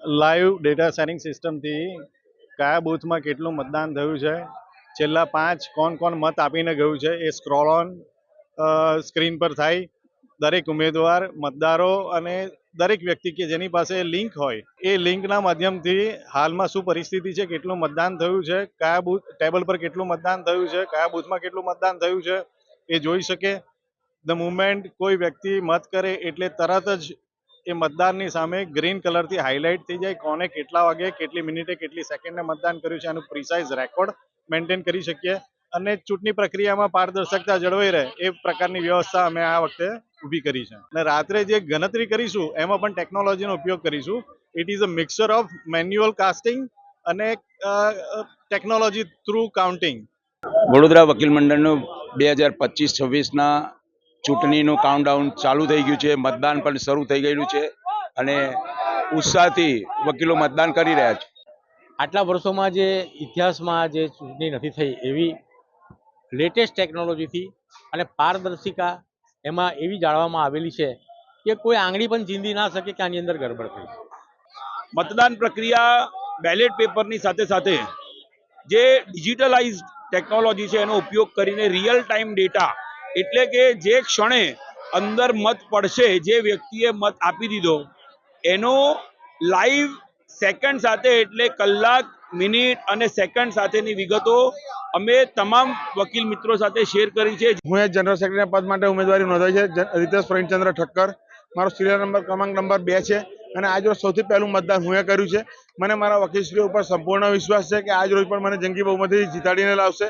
Live data sharing સિસ્ટમથી કયા બૂથમાં કેટલું મતદાન થયું છે, છેલ્લા 5 કોણ મત આપીને ગયું છે એ સ્ક્રોલ ઓન સ્ક્રીન પર થાય. દરેક ઉમેદવાર, મતદારો અને દરેક વ્યક્તિ કે જેની પાસે લિંક હોય એ લિંકના માધ્યમથી હાલમાં શું પરિસ્થિતિ છે, કેટલું મતદાન થયું છે, કયા બૂથ ટેબલ પર કેટલું મતદાન થયું છે, કયા બૂથમાં કેટલું મતદાન થયું છે એ જોઈ શકે. ધ મુમેન્ટ કોઈ વ્યક્તિ મત કરે એટલે તરત જ એ મતદારની સામે ગ્રીન કલરથી હાઇલાઇટ થઈ જાય, કોને કેટલા વાગે, કેટલી મિનિટે, કેટલી સેકન્ડે મતદાન કર્યું છે, આનું પ્રિસાઇઝ રેકોર્ડ મેન્ટેન કરી શકીએ અને ચૂંટણી પ્રક્રિયામાં પારદર્શકતા જળવાઈ રહે એ પ્રકારની વ્યવસ્થા અમે આ વખતે ઊભી કરી છે. અને રાત્રે જે ગણતરી કરીશું એમાં પણ ટેકનોલોજીનો ઉપયોગ કરીશું. It is a mixture of manual casting અને ટેકનોલોજી થ્રુ કાઉન્ટિંગ. વડોદરા વકીલ મંડળનું 2025-26ના ચૂંટણીનું કાઉન્ટડાઉન ચાલુ થઈ ગયું છે. મતદાન પણ શરૂ થઈ ગયેલું છે અને ઉત્સાહથી વકીલો મતદાન કરી રહ્યા છે. આટલા વર્ષોમાં જે ઇતિહાસમાં જે ચૂંટણી નથી થઈ એવી લેટેસ્ટ ટેકનોલોજીથી અને પારદર્શિકા એમાં એવી જાળવવામાં આવેલી છે કે કોઈ આંગળી પણ ચીંધી ના શકે કે આની અંદર ગડબડ થઈ. મતદાન પ્રક્રિયા બેલેટ પેપરની સાથે સાથે જે ડિજિટલાઇઝ ટેકનોલોજી છે એનો ઉપયોગ કરીને રિયલ ટાઈમ ડેટા, એટલે કે જે ક્ષણે અંદર મત પડશે, જે વ્યક્તિએ મત આપી દીધો એનો લાઈવ સેકન્ડ સાથે, એટલે કલાક, મિનિટ અને સેકન્ડ સાથેની વિગતો અમે તમામ વકીલ મિત્રો સાથે શેર કરી છે. હું જનરલ સેક્રેટરી પદ માટે ઉમેદવારી નોંધાવી છે. રીતેશ પ્રેમચંદ્ર ઠક્કર, મારો સિરિયલ નંબર ક્રમાંક નંબર 2 છે અને આજ રોજ સૌથી પહેલું મતદાન હું કર્યું છે. મને મારા વકીલશ્રીઓ ઉપર સંપૂર્ણ વિશ્વાસ છે કે આજ રોજ પણ મને જંગી બહુમતીથી જીતાડીને લાવશે.